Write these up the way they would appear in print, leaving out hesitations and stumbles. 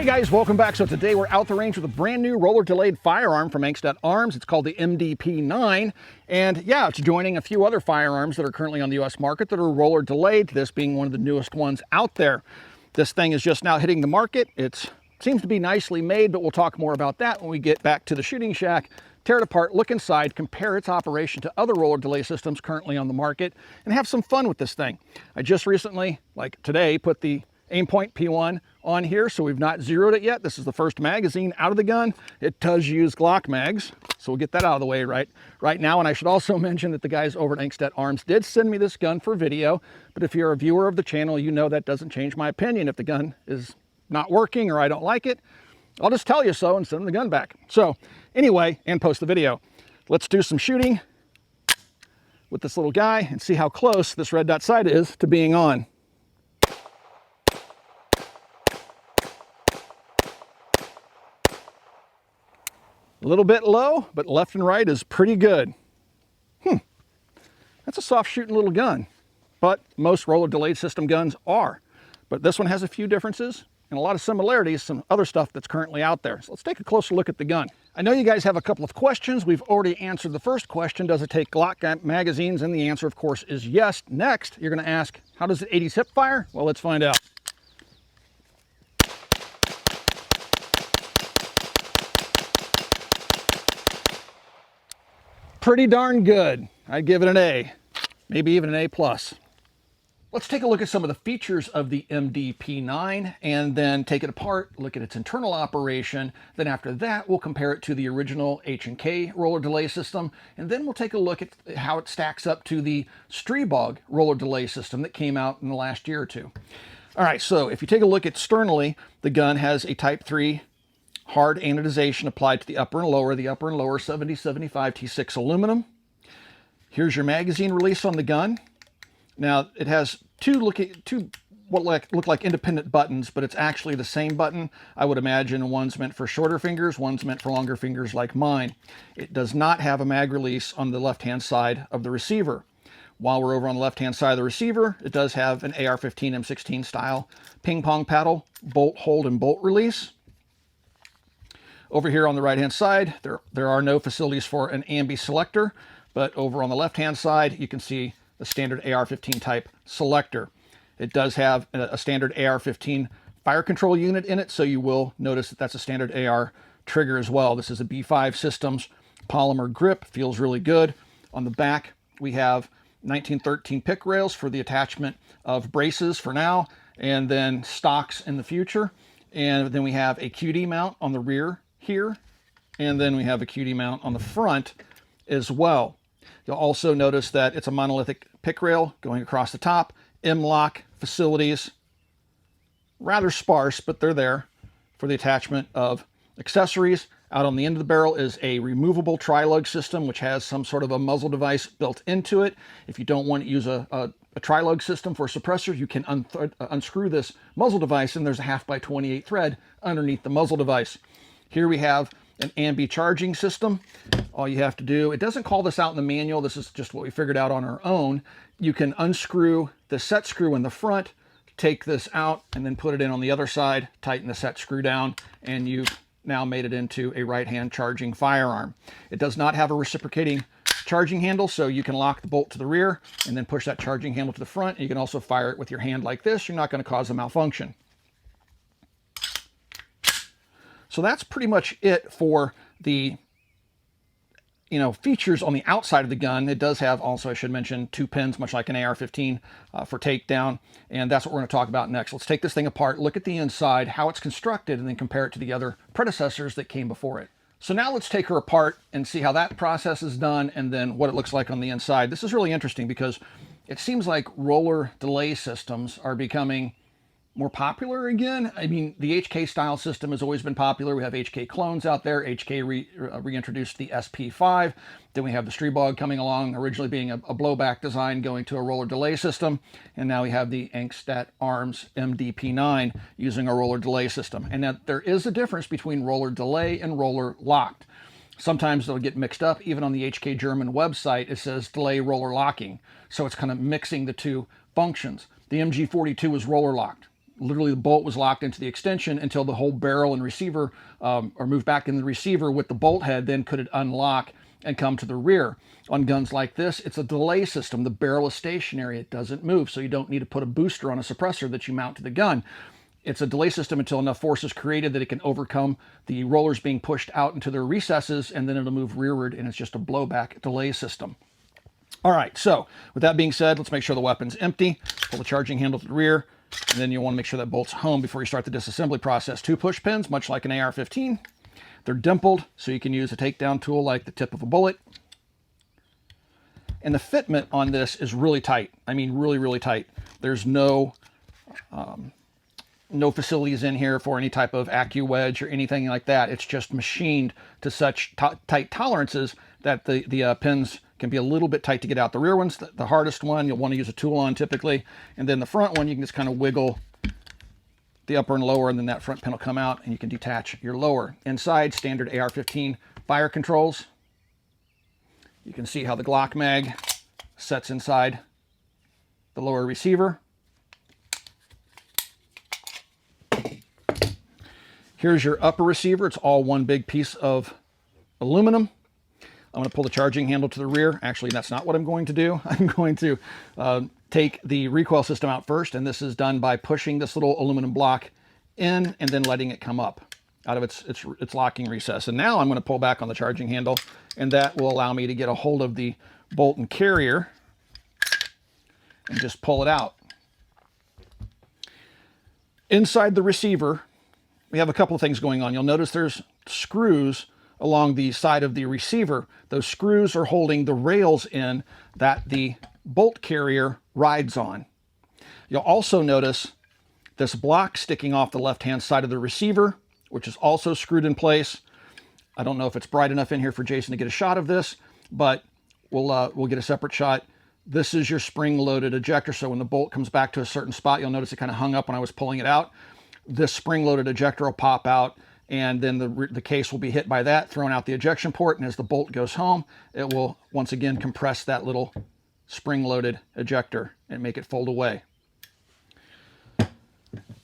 Hey guys, welcome back. So today we're out the range with a brand new roller delayed firearm from Angstadt Arms. It's called the MDP9. And yeah, it's joining a few other firearms that are currently on the US market that are roller delayed, this being one of the newest ones out there. This thing is just now hitting the market. It seems to be nicely made, but we'll talk more about that when we get back to the shooting shack, tear it apart, look inside, compare its operation to other roller delay systems currently on the market, and have some fun with this thing. I just recently, like today, put the MP5 on here, so we've not zeroed it yet. This is the first magazine out of the gun. It does use Glock mags, so we'll get that out of the way right now. And I should also mention that the guys over at Angstadt Arms did send me this gun for video, but if you're a viewer of the channel, you know that doesn't change my opinion. If the gun is not working or I don't like it, I'll just tell you so and send the gun back. So anyway, and post the video. Let's do some shooting with this little guy and see how close this red dot sight is to being on. A little bit low, but left and right is pretty good. That's a soft shooting little gun, but most roller delayed system guns are. But this one has a few differences and a lot of similarities, some other stuff that's currently out there. So let's take a closer look at the gun. I know you guys have a couple of questions. We've already answered the first question, does it take Glock magazines? And the answer, of course, is yes. Next, you're gonna ask, how does it 80s hip fire? Well, let's find out. Pretty darn good. I'd give it an A, maybe even an A+. Let's take a look at some of the features of the MDP9 and then take it apart, look at its internal operation. Then after that, we'll compare it to the original H&K roller delay system. And then we'll take a look at how it stacks up to the Stribog roller delay system that came out in the last year or two. All right, so if you take a look externally, the gun has a Type 3 hard anodization applied to the upper and lower 7075 T6 aluminum. Here's your magazine release on the gun. Now it has two what look like independent buttons, but it's actually the same button. I would imagine one's meant for shorter fingers, one's meant for longer fingers like mine. It does not have a mag release on the left-hand side of the receiver. While we're over on the left-hand side of the receiver, it does have an AR15 M16 style ping pong paddle, bolt hold and bolt release. Over here on the right-hand side, there are no facilities for an ambi selector, but over on the left-hand side, you can see the standard AR15 type selector. It does have a standard AR15 fire control unit in it, so you will notice that that's a standard AR trigger as well. This is a B5 Systems polymer grip, feels really good. On the back, we have 1913 pick rails for the attachment of braces for now, and then stocks in the future. And then we have a QD mount on the rear here, and then we have a QD mount on the front as well. You'll also notice that it's a monolithic pick rail going across the top. M-lock facilities, rather sparse, but they're there for the attachment of accessories. Out on the end of the barrel is a removable tri-lug system, which has some sort of a muzzle device built into it. If you don't want to use a tri-lug system for a suppressor, you can unscrew this muzzle device, and there's a 1/2x28 thread underneath the muzzle device. Here we have an ambi charging system. All you have to do, it doesn't call this out in the manual, this is just what we figured out on our own. You can unscrew the set screw in the front, take this out, and then put it in on the other side, tighten the set screw down, and you've now made it into a right-hand charging firearm. It does not have a reciprocating charging handle, so you can lock the bolt to the rear and then push that charging handle to the front. You can also fire it with your hand like this. You're not going to cause a malfunction. So that's pretty much it for the features on the outside of the gun. It does have also, I should mention, 2 pins, much like an AR-15 for takedown, and that's what we're going to talk about next. Let's take this thing apart, look at the inside, how it's constructed, and then compare it to the other predecessors that came before it. So now let's take her apart and see how that process is done and then what it looks like on the inside. This is really interesting because it seems like roller delay systems are becoming more popular again. I mean, the HK style system has always been popular. We have HK clones out there. HK reintroduced the SP5. Then we have the Stribog coming along, originally being a blowback design going to a roller delay system. And now we have the Angstadt Arms MDP9 using a roller delay system. And now there is a difference between roller delay and roller locked. Sometimes they'll get mixed up. Even on the HK German website, it says delay roller locking. So it's kind of mixing the two functions. The MG42 is roller locked. literally the bolt was locked into the extension until the whole barrel and receiver are moved back in the receiver with the bolt head, then could it unlock and come to the rear. On guns like this, it's a delay system. The barrel is stationary, it doesn't move, so you don't need to put a booster on a suppressor that you mount to the gun. It's a delay system until enough force is created that it can overcome the rollers being pushed out into their recesses, and then it'll move rearward, and it's just a blowback delay system. All right, so with that being said, let's make sure the weapon's empty. Pull the charging handle to the rear, and then you want to make sure that bolt's home before you start the disassembly process. 2 push pins, much like an AR15. They're dimpled, so you can use a takedown tool like the tip of a bullet. And the fitment on this is really tight. I mean, really, really tight. There's no facilities in here for any type of AccuWedge or anything like that. It's just machined to such tight tolerances that the pins can be a little bit tight to get out. The rear one's the hardest one. You'll want to use a tool on typically. And then the front one, you can just kind of wiggle the upper and lower, and then that front pin will come out and you can detach your lower. Inside, standard AR15 fire controls. You can see how the Glock mag sets inside the lower receiver. Here's your upper receiver. It's all one big piece of aluminum. I'm going to pull the charging handle to the rear. Actually, that's not what I'm going to do. I'm going to take the recoil system out first, and this is done by pushing this little aluminum block in and then letting it come up out of its locking recess. And now I'm going to pull back on the charging handle, and that will allow me to get a hold of the bolt and carrier and just pull it out. Inside the receiver, we have a couple of things going on. You'll notice there's screws along the side of the receiver. Those screws are holding the rails in that the bolt carrier rides on. You'll also notice this block sticking off the left-hand side of the receiver, which is also screwed in place. I don't know if it's bright enough in here for Jason to get a shot of this, but we'll get a separate shot. This is your spring-loaded ejector, so when the bolt comes back to a certain spot, you'll notice it kind of hung up when I was pulling it out. This spring-loaded ejector will pop out, and then the case will be hit by that, throwing out the ejection port, and as the bolt goes home, it will once again compress that little spring-loaded ejector and make it fold away.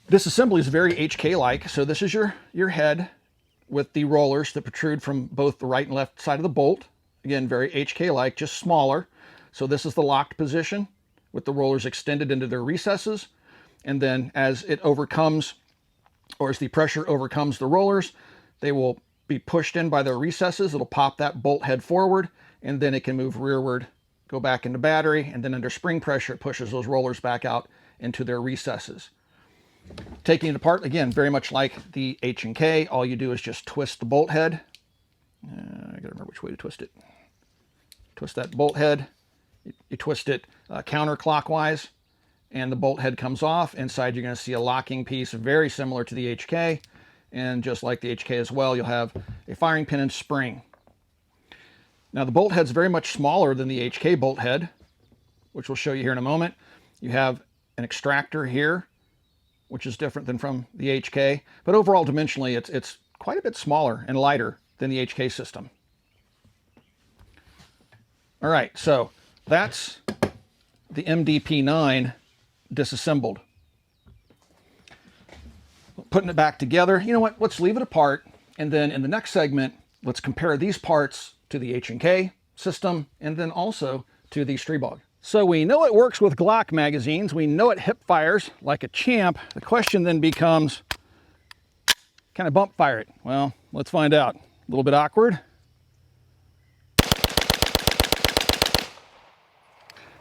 This assembly is very HK-like, so this is your head with the rollers that protrude from both the right and left side of the bolt. Again, very HK-like, just smaller. So this is the locked position with the rollers extended into their recesses, and then as it overcomes, or as the pressure overcomes the rollers, they will be pushed in by their recesses. It'll pop that bolt head forward, and then it can move rearward, go back into battery, and then under spring pressure, it pushes those rollers back out into their recesses. Taking it apart, again, very much like the H&K, all you do is just twist the bolt head. I gotta remember which way to twist it. Twist that bolt head. You twist it counterclockwise, and the bolt head comes off. Inside, you're going to see a locking piece very similar to the HK. And just like the HK as well, you'll have a firing pin and spring. Now, the bolt head's very much smaller than the HK bolt head, which we'll show you here in a moment. You have an extractor here, which is different than from the HK. But overall, dimensionally, it's quite a bit smaller and lighter than the HK system. All right, so that's the MDP9 disassembled. Putting it back together, you know what, let's leave it apart, and then in the next segment, let's compare these parts to the H&K system, and then also to the Stribog. So we know it works with Glock magazines, we know it hip fires like a champ. The question then becomes, can I bump fire it? Well, let's find out. A little bit awkward.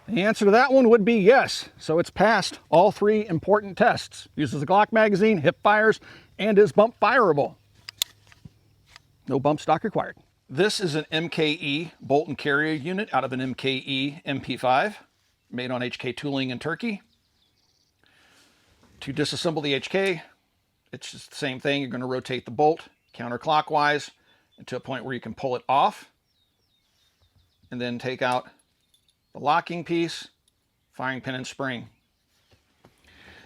The answer to that one would be yes. So it's passed all 3 important tests. Uses a Glock magazine, hip fires, and is bump fireable. No bump stock required. This is an MKE bolt and carrier unit out of an MKE MP5, made on HK tooling in Turkey. To disassemble the HK, it's just the same thing. You're going to rotate the bolt counterclockwise to a point where you can pull it off, and then take out the locking piece, firing pin and spring.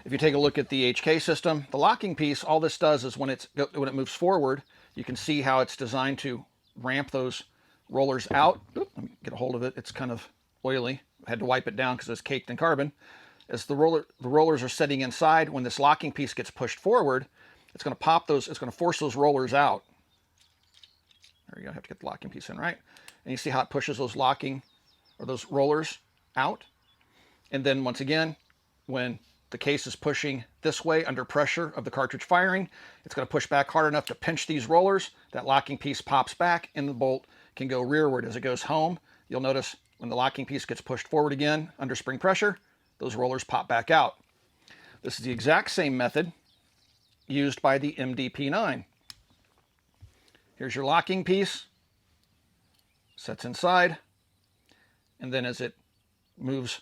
If you take a look at the HK system, the locking piece, all this does is when it moves forward, you can see how it's designed to ramp those rollers out. Oop, let me get a hold of it. It's kind of oily. I had to wipe it down because it's caked in carbon. as the rollers are sitting inside, when this locking piece gets pushed forward, it's going to pop those, it's going to force those rollers out. There you go, I have to get the locking piece in, right? And you see how it pushes those those rollers out. And then once again, when the case is pushing this way under pressure of the cartridge firing, it's going to push back hard enough to pinch these rollers. That locking piece pops back and the bolt can go rearward as it goes home. You'll notice when the locking piece gets pushed forward again under spring pressure, those rollers pop back out. This is the exact same method used by the MDP9. Here's your locking piece, sets inside, and then as it moves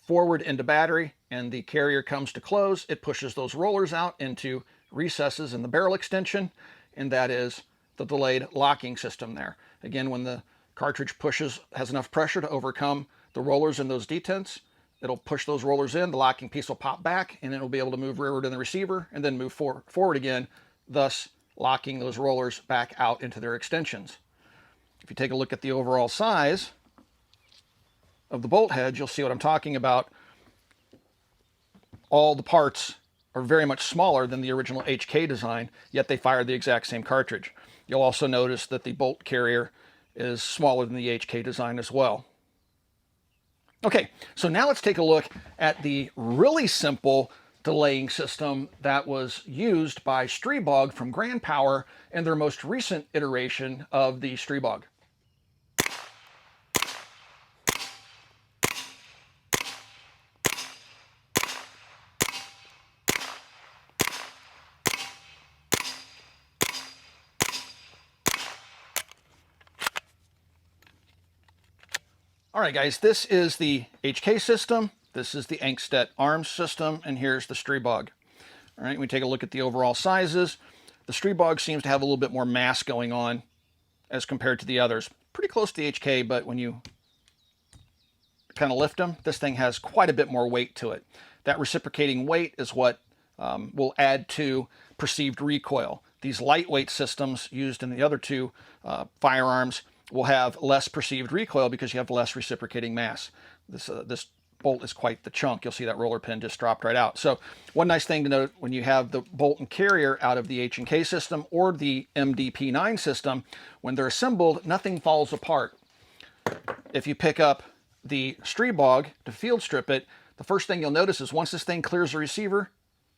forward into battery and the carrier comes to close, it pushes those rollers out into recesses in the barrel extension, and that is the delayed locking system there. Again, when the cartridge has enough pressure to overcome the rollers in those detents, it'll push those rollers in, the locking piece will pop back, and it'll be able to move rearward in the receiver and then move forward again, thus locking those rollers back out into their extensions. If you take a look at the overall size of the bolt head, you'll see what I'm talking about. All the parts are very much smaller than the original HK design, yet they fire the exact same cartridge. You'll also notice that the bolt carrier is smaller than the HK design as well. Okay, so now let's take a look at the really simple delaying system that was used by Stribog from Grand Power in their most recent iteration of the Stribog. All right, guys, this is the HK system, this is the Angstadt Arms system, and here's the Stribog. All right, we take a look at the overall sizes. The Stribog seems to have a little bit more mass going on as compared to the others. Pretty close to the HK, but when you kind of lift them, this thing has quite a bit more weight to it. That reciprocating weight is what will add to perceived recoil. These lightweight systems used in the other two firearms will have less perceived recoil because you have less reciprocating mass. This bolt is quite the chunk. You'll see that roller pin just dropped right out. So one nice thing to note when you have the bolt and carrier out of the H&K system or the MDP9 system, when they're assembled, nothing falls apart. If you pick up the Stribog to field strip it, the first thing you'll notice is once this thing clears the receiver,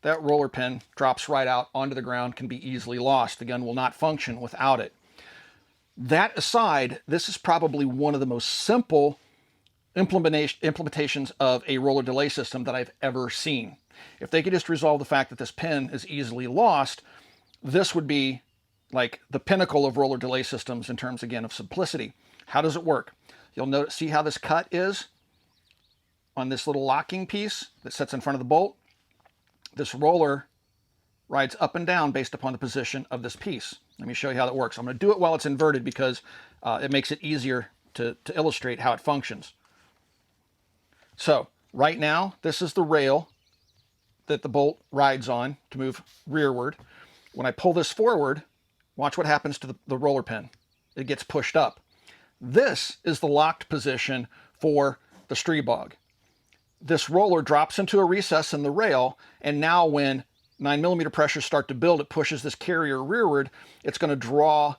that roller pin drops right out onto the ground, can be easily lost. The gun will not function without it. That aside, this is probably one of the most simple implementations of a roller delay system that I've ever seen. If they could just resolve the fact that this pin is easily lost, this would be like the pinnacle of roller delay systems in terms, again, of simplicity. How does it work? You'll see how this cut is on this little locking piece that sits in front of the bolt. This roller rides up and down based upon the position of this piece. Let me show you how that works. I'm going to do it while it's inverted because it makes it easier to illustrate how it functions. So right now, this is the rail that the bolt rides on to move rearward. When I pull this forward, watch what happens to the roller pin. It gets pushed up. This is the locked position for the Stribog. This roller drops into a recess in the rail, and now when 9mm pressures start to build, it pushes this carrier rearward. It's going to draw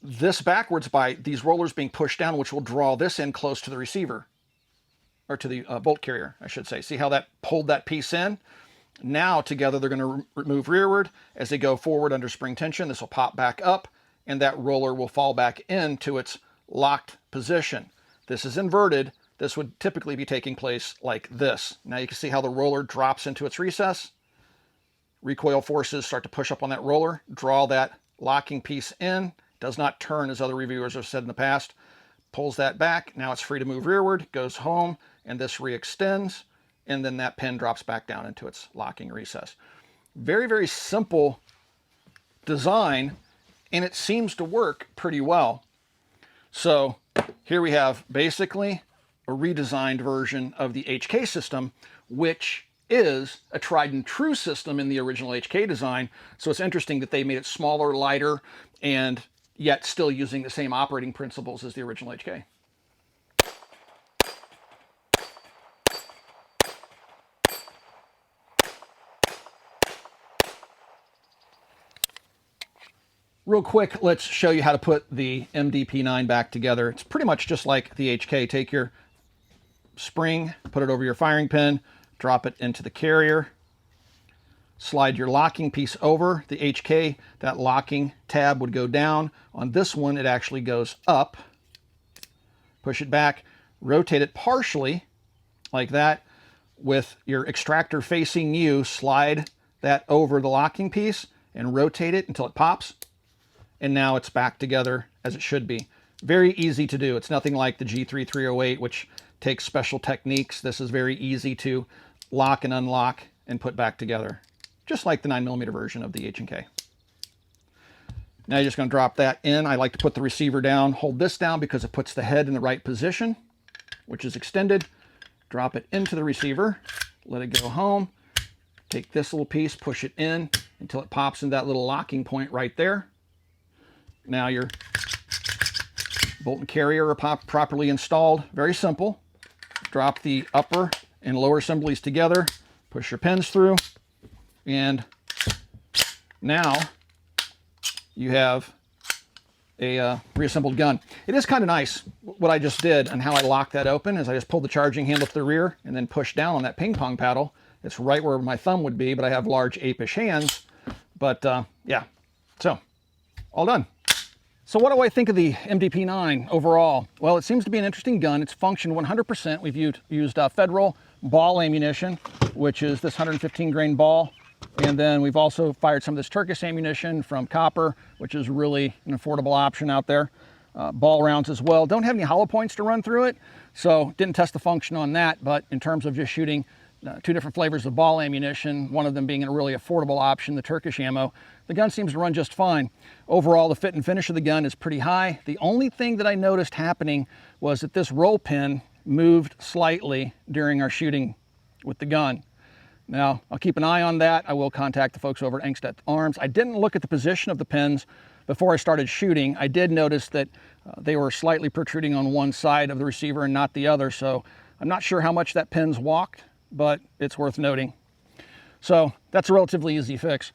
this backwards by these rollers being pushed down, which will draw this in close to the receiver, or to the bolt carrier, I should say. See how that pulled that piece in? Now together they're going to move rearward. As they go forward under spring tension, this will pop back up, and that roller will fall back into its locked position. This is inverted. This would typically be taking place like this. Now you can see how the roller drops into its recess. Recoil forces start to push up on that roller, draw that locking piece in, does not turn as other reviewers have said in the past, pulls that back, now it's free to move rearward, goes home, and this re-extends, and then that pin drops back down into its locking recess. Very, very simple design, and it seems to work pretty well. So here we have basically a redesigned version of the HK system, which is a tried and true system in the original HK design. So it's interesting that they made it smaller, lighter, and yet still using the same operating principles as the original HK. Real quick, let's show you how to put the MDP9 back together. It's pretty much just like the HK. Take your spring, put it over your firing pin, drop it into the carrier, slide your locking piece over. The HK, that locking tab would go down. On this one, it actually goes up. Push it back, rotate it partially like that. With your extractor facing you, slide that over the locking piece and rotate it until it pops. And now it's back together as it should be. Very easy to do. It's nothing like the G3308, which takes special techniques. This is very easy to lock and unlock and put back together, just like the 9mm version of the H&K. Now you're just going to drop that in. I like to put the receiver down. Hold this down because it puts the head in the right position, which is extended. Drop it into the receiver, let it go home. Take this little piece, push it in until it pops in that little locking point right there. Now your bolt and carrier are properly installed. Very simple. Drop the upper and lower assemblies together, push your pins through, and now you have a reassembled gun. It is kind of nice what I just did, and how I locked that open is I just pulled the charging handle to the rear and then pushed down on that ping pong paddle. It's right where my thumb would be, but I have large apish hands. But yeah, so all done. So what do I think of the MDP9 overall? Well, it seems to be an interesting gun. It's functioned 100%. We've used federal ball ammunition, which is this 115 grain ball. And then we've also fired some of this Turkish ammunition from copper, which is really an affordable option out there. Ball rounds as well. Don't have any hollow points to run through it, so didn't test the function on that. But in terms of just shooting two different flavors of ball ammunition, one of them being a really affordable option, the Turkish ammo, the gun seems to run just fine. Overall, the fit and finish of the gun is pretty high. The only thing that I noticed happening was that this roll pin moved slightly during our shooting with the gun. Now, I'll keep an eye on that. I will contact the folks over at Angstadt Arms. I didn't look at the position of the pins before I started shooting. I did notice that they were slightly protruding on one side of the receiver and not the other, so I'm not sure how much that pin's walked, but it's worth noting. So that's a relatively easy fix.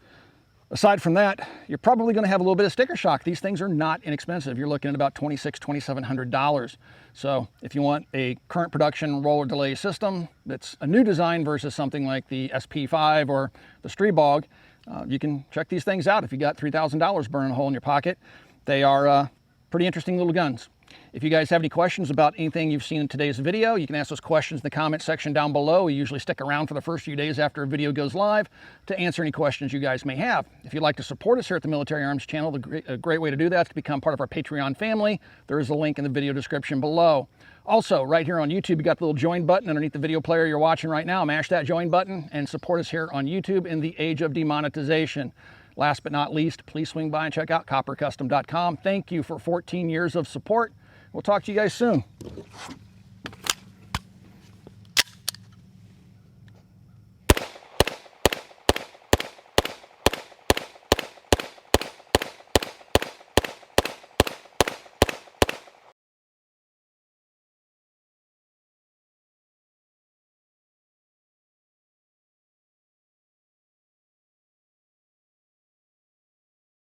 Aside from that, you're probably going to have a little bit of sticker shock. These things are not inexpensive. You're looking at about $2,600, $2,700. So if you want a current production roller delay system that's a new design versus something like the SP5 or the Stribog, you can check these things out if you got $3,000 burning a hole in your pocket. They are pretty interesting little guns. If you guys have any questions about anything you've seen in today's video, you can ask those questions in the comment section down below. We usually stick around for the first few days after a video goes live to answer any questions you guys may have. If you'd like to support us here at the Military Arms channel, a great way to do that is to become part of our Patreon family. There is a link in the video description below. Also, right here on YouTube, you got the little join button underneath the video player you're watching right now. Mash that join button and support us here on YouTube in the age of demonetization. Last but not least, please swing by and check out coppercustom.com. Thank you for 14 years of support. We'll talk to you guys soon.